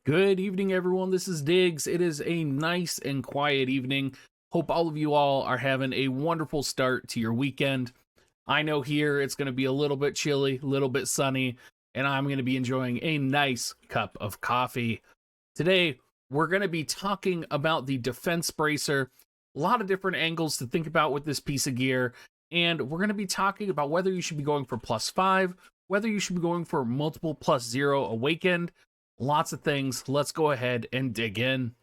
Good evening, everyone. This is Diggs. It is a nice and quiet evening. Hope all of you all are having a wonderful start to your weekend. I know here it's going to be a little bit chilly, a little bit sunny, and I'm going to be enjoying a nice cup of coffee. Today, we're going to be talking about the Defense Bracer, a lot of different angles to think about with this piece of gear, and we're going to be talking about whether you should be going for +5, whether you should be going for multiple +0 awakened. Lots of things. Let's go ahead and dig in.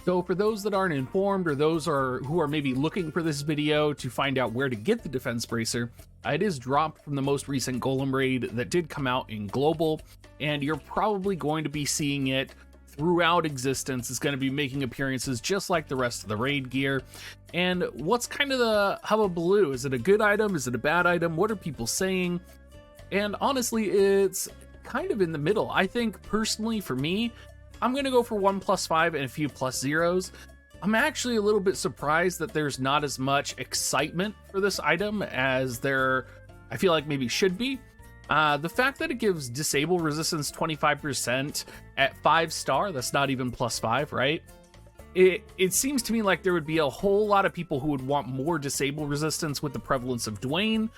So for those that aren't informed, or those who are maybe looking for this video to find out where to get the Defense Bracer, it is dropped from the most recent Golem raid that did come out in Global, and you're probably going to be seeing it throughout existence. It's going to be making appearances just like the rest of the raid gear. And what's kind of the hullabaloo? Is it a good item? Is it a bad item? What are people saying? And honestly, it's kind of in the middle. I think personally for me, I'm going to go for 1 +5 and a few +0s. I'm actually a little bit surprised that there's not as much excitement for this item as there, I feel like maybe should be. The fact that it gives disable resistance 25% at 5-star, that's not even +5, right? It seems to me like there would be a whole lot of people who would want more disable resistance with the prevalence of Dwayne,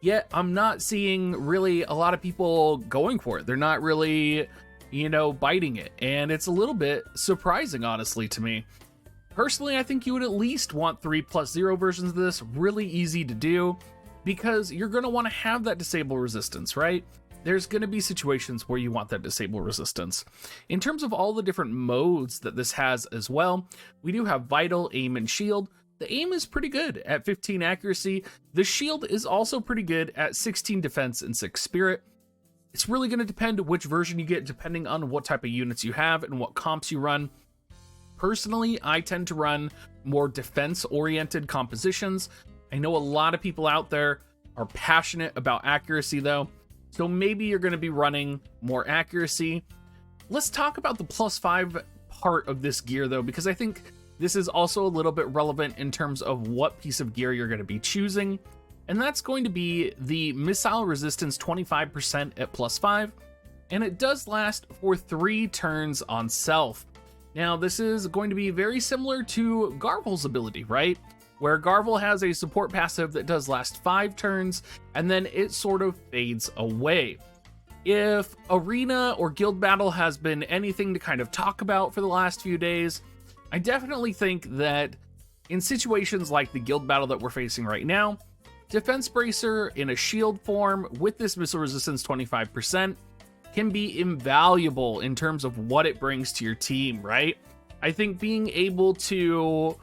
yet I'm not seeing really a lot of people going for it. They're not really, biting it, and it's a little bit surprising, honestly, to me. Personally, I think you would at least want 3 +0 versions of this, really easy to do, because you're going to want to have that disable resistance, right? There's going to be situations where you want that disable resistance. In terms of all the different modes that this has as well, we do have Vital, Aim, and Shield. The aim is pretty good at 15 accuracy. The shield is also pretty good at 16 defense and 6 spirit. It's really going to depend which version you get depending on what type of units you have and what comps you run. Personally, I tend to run more defense-oriented compositions. I know a lot of people out there are passionate about accuracy though, so maybe you're going to be running more accuracy. Let's talk about the +5 part of this gear though, because I think this is also a little bit relevant in terms of what piece of gear you're going to be choosing, and that's going to be the missile resistance 25% at +5, and it does last for 3 turns on self. Now, this is going to be very similar to Garvel's ability, right? Where Garvel has a support passive that does last 5 turns, and then it sort of fades away. If Arena or Guild Battle has been anything to kind of talk about for the last few days, I definitely think that in situations like the Guild Battle that we're facing right now, Defense Bracer in a shield form with this missile resistance 25% can be invaluable in terms of what it brings to your team, right? I think being able to,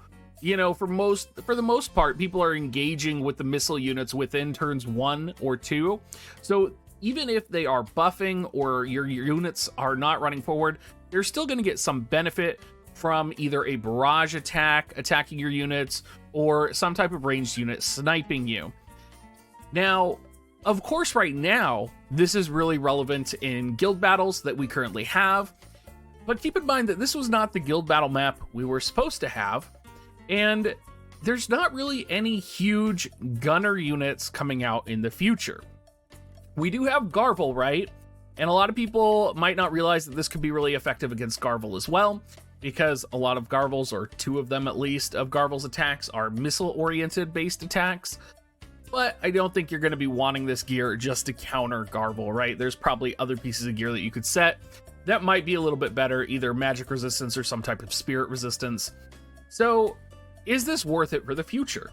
for the most part, people are engaging with the missile units within turns 1 or 2. So even if they are buffing or your units are not running forward, they're still going to get some benefit from either a barrage attack attacking your units or some type of ranged unit sniping you. Now, of course, right now, this is really relevant in guild battles that we currently have, but keep in mind that this was not the guild battle map we were supposed to have, and there's not really any huge gunner units coming out in the future. We do have Garvel, right? And a lot of people might not realize that this could be really effective against Garvel as well, because a lot of Garvel's, or 2 of them at least, of Garvel's attacks are missile-oriented based attacks. But I don't think you're going to be wanting this gear just to counter Garvel, right? There's probably other pieces of gear that you could set that might be a little bit better, either magic resistance or some type of spirit resistance. So, is this worth it for the future?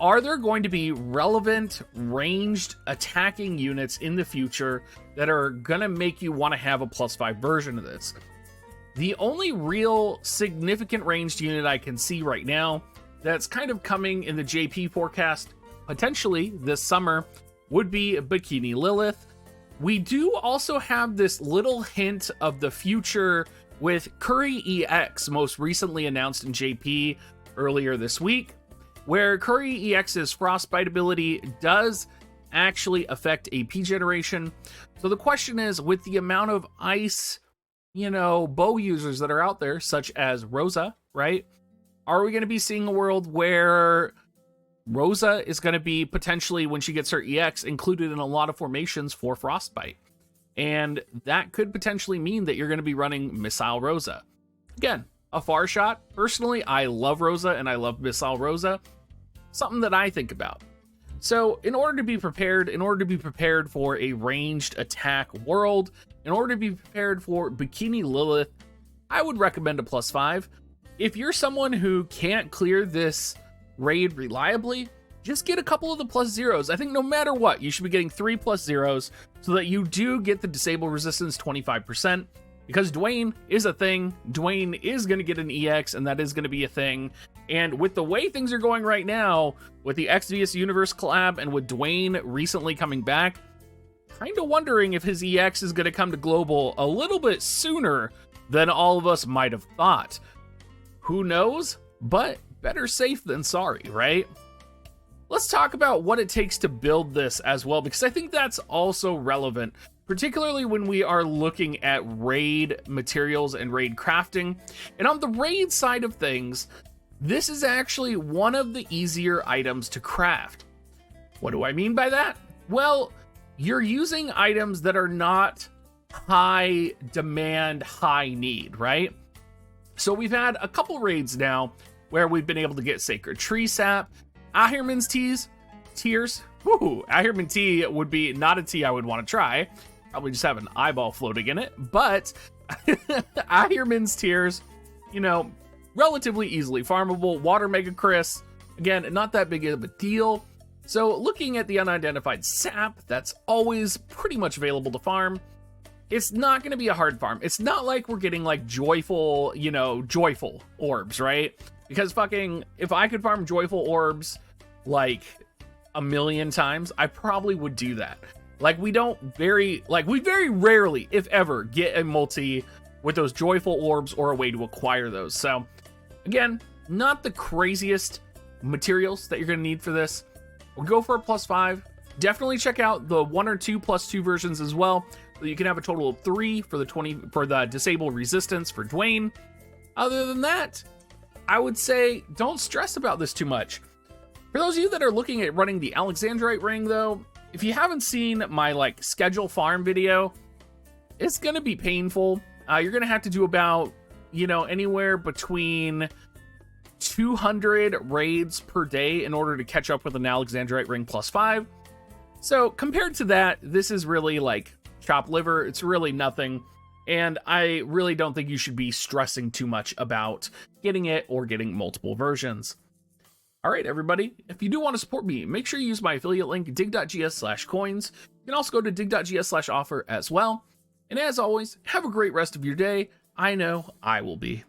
Are there going to be relevant ranged attacking units in the future that are going to make you want to have a +5 version of this? The only real significant ranged unit I can see right now that's kind of coming in the JP forecast potentially this summer would be Bikini Lilith. We do also have this little hint of the future with Curry EX, most recently announced in JP earlier this week, where Curry EX's Frostbite ability does actually affect AP generation. So the question is, with the amount of ice, bow users that are out there, such as Rosa, right? Are we going to be seeing a world where Rosa is going to be potentially, when she gets her EX, included in a lot of formations for Frostbite. And that could potentially mean that you're going to be running Missile Rosa. Again, a far shot. Personally, I love Rosa and I love Missile Rosa. Something that I think about. So in order to be prepared for a ranged attack world, in order to be prepared for Bikini Lilith, I would recommend a +5. If you're someone who can't clear this raid reliably, just get a couple of the +0s. I think no matter what, you should be getting 3 +0s so that you do get the disable resistance 25%. Because Dwayne is a thing, Dwayne is going to get an EX, and that is going to be a thing. And with the way things are going right now, with the Exvius Universe collab and with Dwayne recently coming back, kind of wondering if his EX is going to come to global a little bit sooner than all of us might have thought. Who knows? But better safe than sorry, right? Let's talk about what it takes to build this as well, because I think that's also relevant, particularly when we are looking at raid materials and raid crafting. And on the raid side of things, this is actually one of the easier items to craft. What do I mean by that? Well, you're using items that are not high demand, high need, right? So we've had a couple raids now where we've been able to get Sacred Tree Sap, Ahriman's Tears. Woohoo, Ahriman Tea would be not a tea I would want to try. Probably just have an eyeball floating in it, but Ahriman's Tears, you know, relatively easily farmable. Water Mega Chris, again, not that big of a deal. So looking at the unidentified sap, that's always pretty much available to farm. It's not going to be a hard farm. It's not like we're getting like joyful orbs, right? Because fucking, if I could farm joyful orbs like a million times, I probably would do that. Like we very rarely, if ever, get a multi with those joyful orbs or a way to acquire those. So again, not the craziest materials that you're going to need for this. We'll go for a +5. Definitely check out the 1 or 2 +2 versions as well. So you can have a total of 3 for the disable resistance for Dwayne. Other than that, I would say don't stress about this too much. For those of you that are looking at running the Alexandrite ring though, if you haven't seen my like schedule farm video, it's gonna be painful. You're gonna have to do about, anywhere between 200 raids per day in order to catch up with an Alexandrite ring +5. So compared to that, this is really like chopped liver. It's really nothing. And I really don't think you should be stressing too much about getting it or getting multiple versions. All right, everybody, if you do want to support me, make sure you use my affiliate link, dig.gs/coins. You can also go to dig.gs/offer as well. And as always, have a great rest of your day. I know I will be.